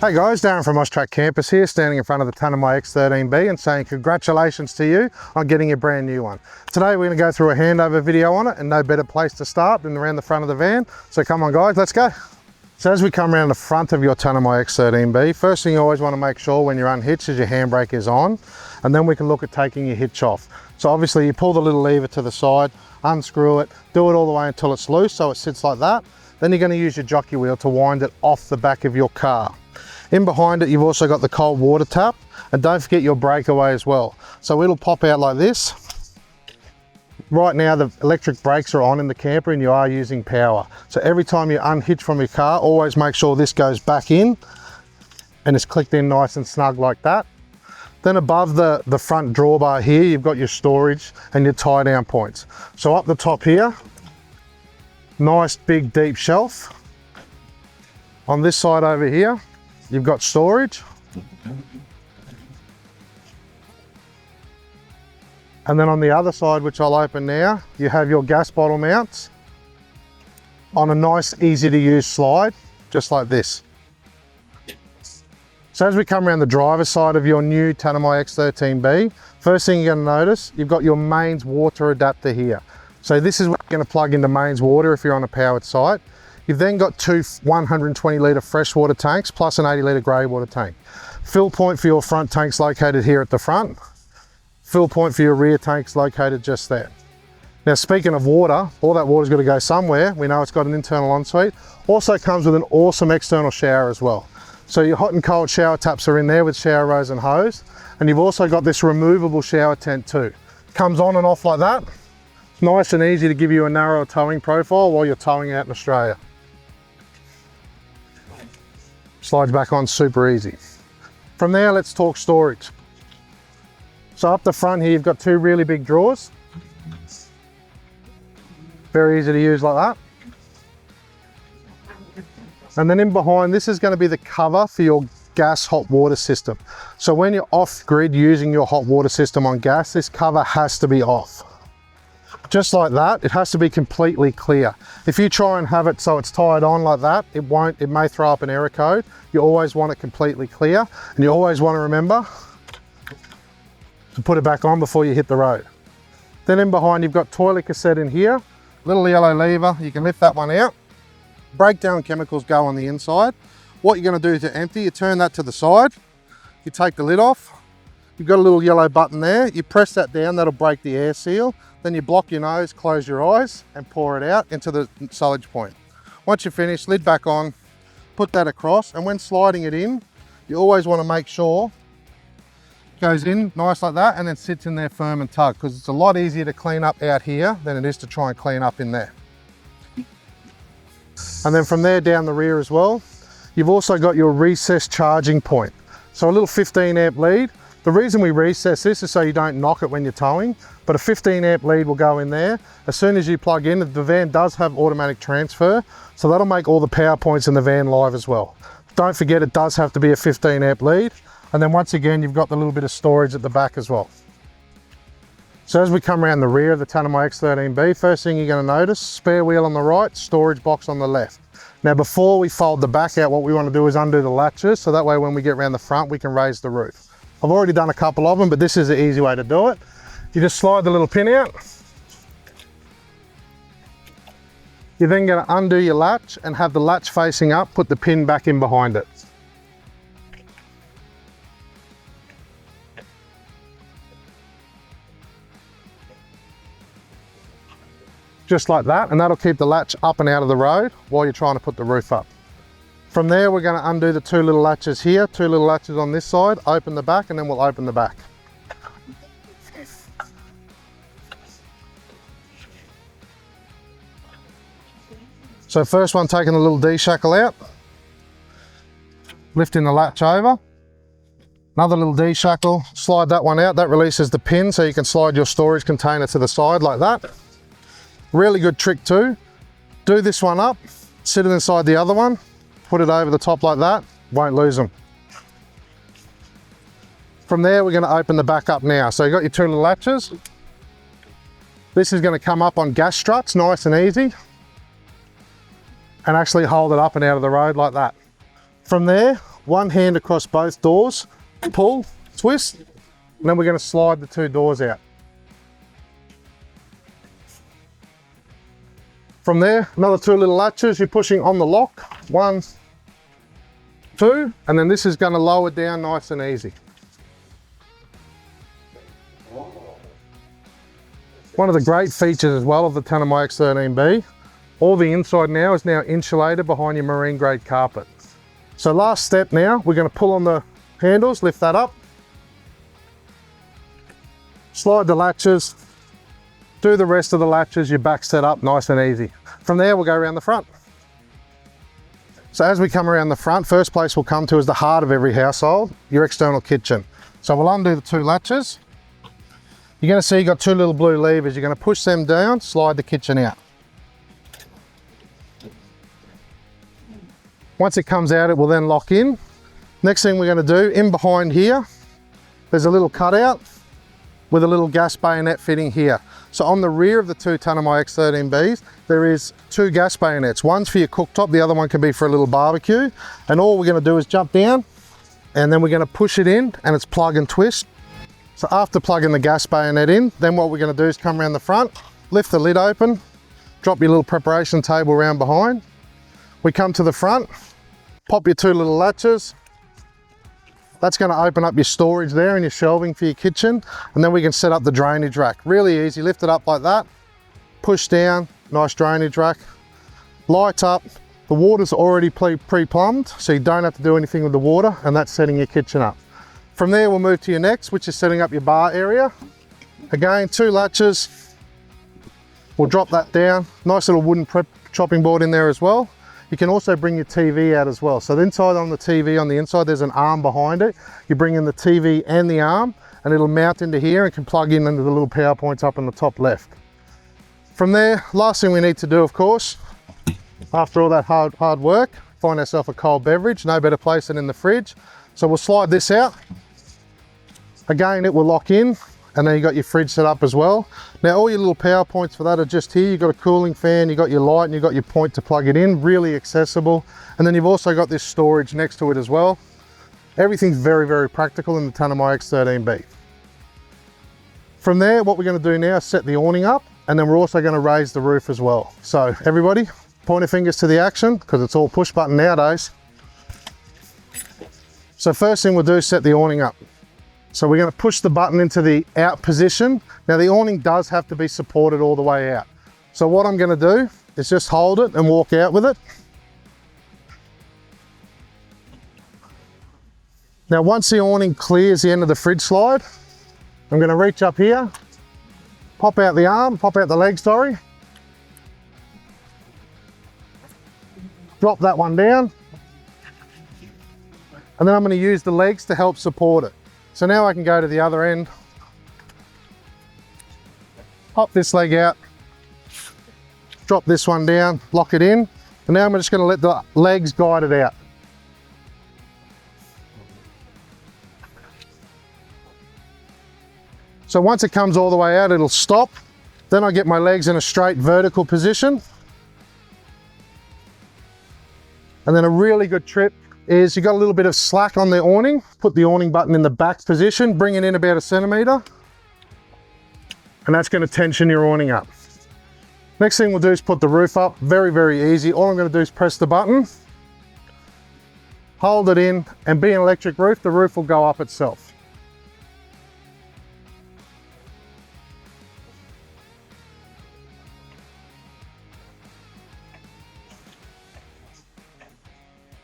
Hey guys, Darren from Austrack Campus here, standing in front of the Tanami X13B and saying congratulations to you on getting a brand new one. Today we're going to go through a handover video on it, and no better place to start than around the front of the van. So come on guys, let's go. So as we come around the front of your Tanami X13B, first thing you always want to make sure when you're unhitched is your handbrake is on, and then we can look at taking your hitch off. So obviously you pull the little lever to the side, unscrew it, do it all the way until it's loose so it sits like that. Then you're going to use your jockey wheel to wind it off the back of your car. In behind it, you've also got the cold water tap, and don't forget your breakaway as well. So it'll pop out like this. Right now, the electric brakes are on in the camper and you are using power. So every time you unhitch from your car, always make sure this goes back in and it's clicked in nice and snug like that. Then above the front drawbar here, you've got your storage and your tie down points. So up the top here, nice big deep shelf. On this side over here, you've got storage. And then on the other side, which I'll open now, you have your gas bottle mounts on a nice, easy to use slide, just like this. So as we come around the driver's side of your new Tanami X13B, first thing you're gonna notice, you've got your mains water adapter here. So this is where you're gonna plug into mains water if you're on a powered site. You've then got two 120 litre freshwater tanks plus an 80 litre grey water tank. Fill point for your front tank's located here at the front. Fill point for your rear tank's located just there. Now speaking of water, all that water's got to go somewhere. We know it's got an internal ensuite. Also comes with an awesome external shower as well. So your hot and cold shower taps are in there with shower rose and hose. And you've also got this removable shower tent too. Comes on and off like that. It's nice and easy to give you a narrower towing profile while you're towing out in Australia. Slides back on super easy. From there, let's talk storage. So up the front here, you've got two really big drawers. Very easy to use like that. And then in behind, this is going to be the cover for your gas hot water system. So when you're off grid using your hot water system on gas, this cover has to be off. Just like that, it has to be completely clear. If you try and have it so it's tied on like that, it may throw up an error code. You always want it completely clear, and you always want to remember to put it back on before you hit the road. Then in behind, you've got toilet cassette in here, little yellow lever, you can lift that one out. Breakdown chemicals go on the inside. What you're going to do to empty, you turn that to the side, you take the lid off, you've got a little yellow button there, you press that down, that'll break the air seal. Then you block your nose, close your eyes, and pour it out into the silage point. Once you're finished, lid back on, put that across, and when sliding it in, you always want to make sure it goes in nice like that and then sits in there firm and tug, because it's a lot easier to clean up out here than it is to try and clean up in there. And then from there down the rear as well, you've also got your recessed charging point. So a little 15 amp lead. The reason we recess this is so you don't knock it when you're towing, but a 15 amp lead will go in there. As soon as you plug in, the van does have automatic transfer, so that'll make all the power points in the van live as well. Don't forget it does have to be a 15 amp lead. And then once again, you've got the little bit of storage at the back as well. So as we come around the rear of the Tanami X13B, first thing you're going to notice, spare wheel on the right, storage box on the left. Now before we fold the back out, what we want to do is undo the latches, so that way when we get around the front, we can raise the roof. I've already done a couple of them, but this is the easy way to do it. You just slide the little pin out. You're then going to undo your latch and have the latch facing up, put the pin back in behind it. Just like that, and that'll keep the latch up and out of the road while you're trying to put the roof up. From there, we're going to undo the two little latches here, two little latches on this side, open the back, and then we'll open the back. So first one, taking the little D-shackle out, lifting the latch over, another little D-shackle, slide that one out, that releases the pin so you can slide your storage container to the side like that. Really good trick too. Do this one up, sit it inside the other one, put it over the top like that, won't lose them. From there, we're going to open the back up now. So you've got your two little latches. This is going to come up on gas struts, nice and easy, and actually hold it up and out of the road like that. From there, one hand across both doors, pull, twist, and then we're going to slide the two doors out. From there, another two little latches, you're pushing on the lock, 1, 2, and then this is going to lower down nice and easy. One of the great features as well of the Tanami X13B, all the inside now is now insulated behind your marine grade carpet. So last step now, we're going to pull on the handles, lift that up, slide the latches, do the rest of the latches, your back set up nice and easy. From there, we'll go around the front. So as we come around the front, first place we'll come to is the heart of every household, your external kitchen. So we'll undo the two latches. You're going to see you've got two little blue levers. You're going to push them down, slide the kitchen out. Once it comes out, it will then lock in. Next thing we're going to do, in behind here, there's a little cutout with a little gas bayonet fitting here. So on the rear of the two Tanami X13Bs, there is two gas bayonets. One's for your cooktop, the other one can be for a little barbecue. And all we're going to do is jump down, and then we're going to push it in, and it's plug and twist. So after plugging the gas bayonet in, then what we're going to do is come around the front, lift the lid open, drop your little preparation table around behind. We come to the front, pop your two little latches. That's going to open up your storage there and your shelving for your kitchen. And then we can set up the drainage rack. Really easy, lift it up like that, push down, nice drainage rack. Light up, the water's already pre-plumbed, so you don't have to do anything with the water, and that's setting your kitchen up. From there, we'll move to your next, which is setting up your bar area. Again, two latches. We'll drop that down. Nice little wooden prep chopping board in there as well. You can also bring your TV out as well. So the inside on the TV, on the inside, there's an arm behind it. You bring in the TV and the arm, and it'll mount into here and can plug in into the little power points up in the top left. From there, last thing we need to do, of course, after all that hard work, find ourselves a cold beverage. No better place than in the fridge. So we'll slide this out. Again, it will lock in, and then you got your fridge set up as well. Now all your little power points for that are just here. You've got a cooling fan, you've got your light, and you've got your point to plug it in, really accessible. And then you've also got this storage next to it as well. Everything's very, very practical in the Tanami X13B. From there, what we're going to do now is set the awning up, and then we're also going to raise the roof as well. So everybody, point your fingers to the action, because it's all push button nowadays. So first thing we'll do is set the awning up. So we're going to push the button into the out position. Now the awning does have to be supported all the way out. So what I'm going to do is just hold it and walk out with it. Now once the awning clears the end of the fridge slide, I'm going to reach up here, pop out the arm, pop out the leg, sorry. Drop that one down. And then I'm going to use the legs to help support it. So now I can go to the other end, pop this leg out, drop this one down, lock it in, and now I'm just going to let the legs guide it out. So once it comes all the way out, it'll stop. Then I get my legs in a straight vertical position. And then a really good trip is you got a little bit of slack on the awning. Put the awning button in the back position, bring it in about 1 centimeter, and that's going to tension your awning up. Next thing we'll do is put the roof up. Very, very easy. All I'm going to do is press the button, hold it in, and being an electric roof, the roof will go up itself.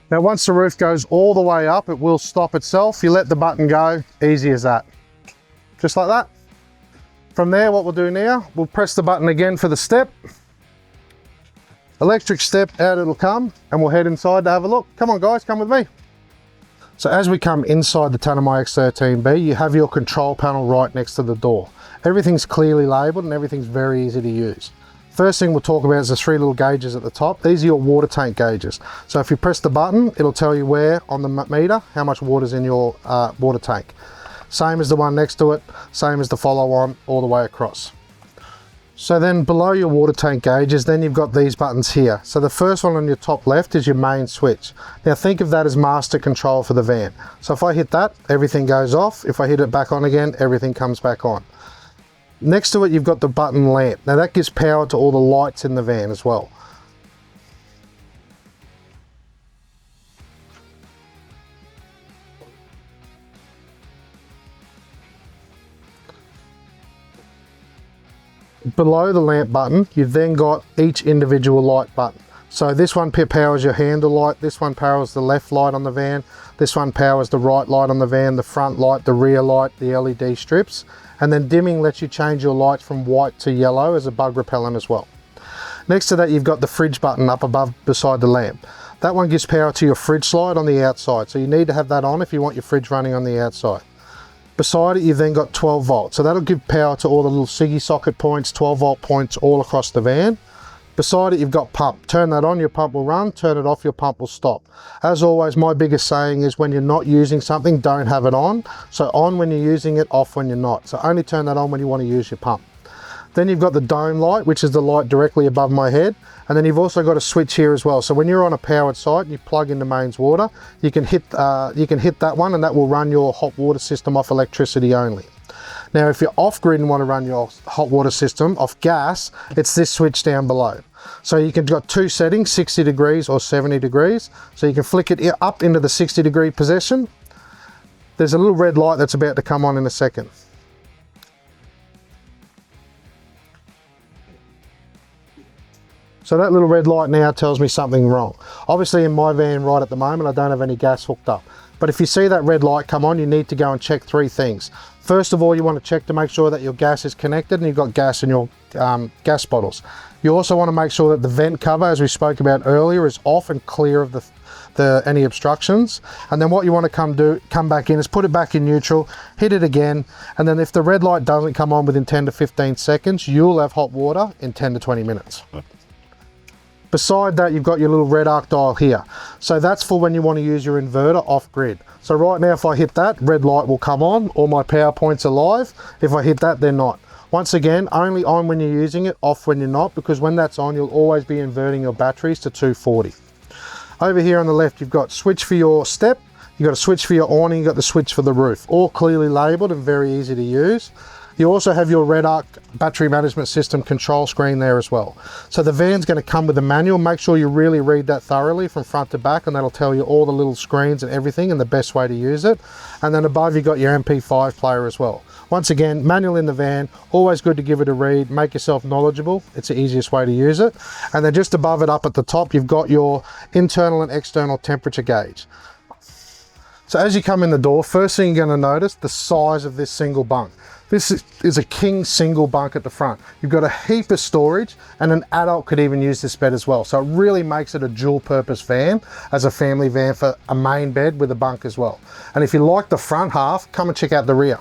Now once the roof goes all the way up, it will stop itself. You let the button go, easy as that. Just like that. From there, what we'll do now, we'll press the button again for the step. Electric step, out it'll come, and we'll head inside to have a look. Come on guys, come with me. So as we come inside the Tanami X13B, you have your control panel right next to the door. Everything's clearly labelled and everything's very easy to use. First thing we'll talk about is the 3 little gauges at the top. These are your water tank gauges. So if you press the button, it'll tell you where on the meter, how much water's in your water tank. Same as the one next to it, same as the follow on all the way across. So then below your water tank gauges, then you've got these buttons here. So the first one on your top left is your main switch. Now think of that as master control for the van. So if I hit that, everything goes off. If I hit it back on again, everything comes back on. Next to it, you've got the button lamp. Now that gives power to all the lights in the van as well. Below the lamp button, you've then got each individual light button. So this one powers your handle light, this one powers the left light on the van, this one powers the right light on the van, the front light, the rear light, the LED strips, and then dimming lets you change your lights from white to yellow as a bug repellent as well. Next to that, you've got the fridge button up above beside the lamp. That one gives power to your fridge slide on the outside, so you need to have that on if you want your fridge running on the outside. Beside it, you've then got 12 volts. So that'll give power to all the little SIGGI socket points, 12 volt points all across the van. Beside it, you've got pump. Turn that on, your pump will run. Turn it off, your pump will stop. As always, my biggest saying is when you're not using something, don't have it on. So on when you're using it, off when you're not. So only turn that on when you want to use your pump. Then you've got the dome light, which is the light directly above my head. And then you've also got a switch here as well. So when you're on a powered site and you plug into mains water, you can hit that one and that will run your hot water system off electricity only. Now, if you're off grid and want to run your hot water system off gas, it's this switch down below. So you can got two settings, 60 degrees or 70 degrees. So you can flick it up into the 60 degree position. There's a little red light that's about to come on in a second. So that little red light now tells me something wrong. Obviously in my van right at the moment, I don't have any gas hooked up. But if you see that red light come on, you need to go and check three things. First of all, you want to check to make sure that your gas is connected and you've got gas in your gas bottles. You also want to make sure that the vent cover, as we spoke about earlier, is off and clear of any obstructions. And then what you want to come back in is put it back in neutral, hit it again, and then if the red light doesn't come on within 10 to 15 seconds, you'll have hot water in 10 to 20 minutes. Beside that, you've got your little red arc dial here. So that's for when you want to use your inverter off grid. So right now, if I hit that, red light will come on, all my power points are live. If I hit that, they're not. Once again, only on when you're using it, off when you're not, because when that's on, you'll always be inverting your batteries to 240. Over here on the left, you've got switch for your step, you've got a switch for your awning, you've got the switch for the roof, all clearly labeled and very easy to use. You also have your red arc battery management system control screen there as well. So the van's going to come with a manual. Make sure you really read that thoroughly from front to back, and that'll tell you all the little screens and everything and the best way to use it. And then above you've got your MP5 player as well. Once again, manual in the van, always good to give it a read, make yourself knowledgeable. It's the easiest way to use it. And then just above it up at the top, you've got your internal and external temperature gauge. So as you come in the door, first thing you're going to notice, the size of this single bunk. This is a king single bunk at the front. You've got a heap of storage, and an adult could even use this bed as well. So it really makes it a dual purpose van as a family van for a main bed with a bunk as well. And if you like the front half, come and check out the rear.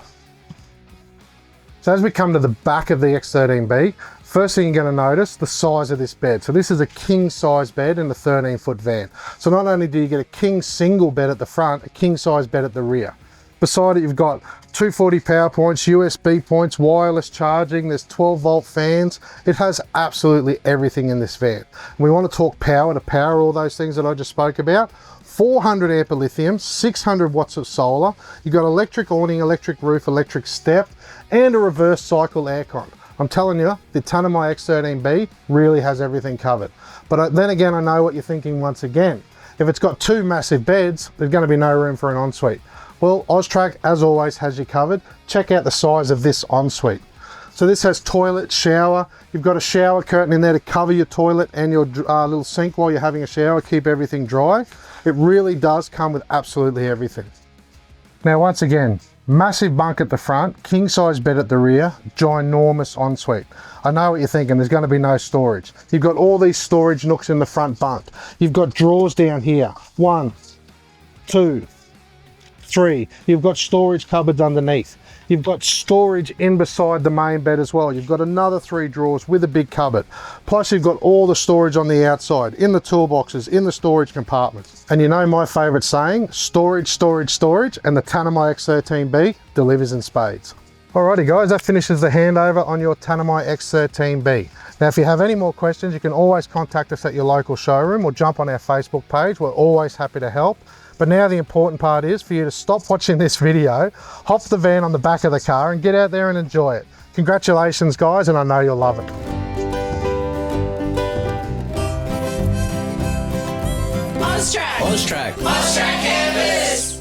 So as we come to the back of the X13B, first thing you're going to notice, the size of this bed. So this is a king size bed in the 13-foot van. So not only do you get a king single bed at the front, a king size bed at the rear. Beside it, you've got 240 power points, USB points, wireless charging, there's 12 volt fans. It has absolutely everything in this van. We want to talk power to power all those things that I just spoke about. 400 amp of lithium, 600 watts of solar. You've got electric awning, electric roof, electric step, and a reverse cycle aircon. I'm telling you, the Tanami X13B really has everything covered. But then again, I know what you're thinking once again. If it's got two massive beds, there's going to be no room for an ensuite. Well, Austrack, as always, has you covered. Check out the size of this ensuite. So this has toilet, shower. You've got a shower curtain in there to cover your toilet and your little sink while you're having a shower, keep everything dry. It really does come with absolutely everything. Now, once again, massive bunk at the front, king size bed at the rear, ginormous ensuite. I know what you're thinking, there's going to be no storage. You've got all these storage nooks in the front bunk. You've got drawers down here, 1, 2, 3. You've got storage cupboards underneath. You've got storage in beside the main bed as well. You've got another 3 drawers with a big cupboard. Plus you've got all the storage on the outside, in the toolboxes, in the storage compartments. And you know my favorite saying, storage, storage, storage, and the Tanami X13B delivers in spades. Alrighty guys, that finishes the handover on your Tanami X13B. Now if you have any more questions, you can always contact us at your local showroom or jump on our Facebook page. We're always happy to help. But now the important part is for you to stop watching this video, hop the van on the back of the car and get out there and enjoy it. Congratulations guys, and I know you'll love it. Austrack campus.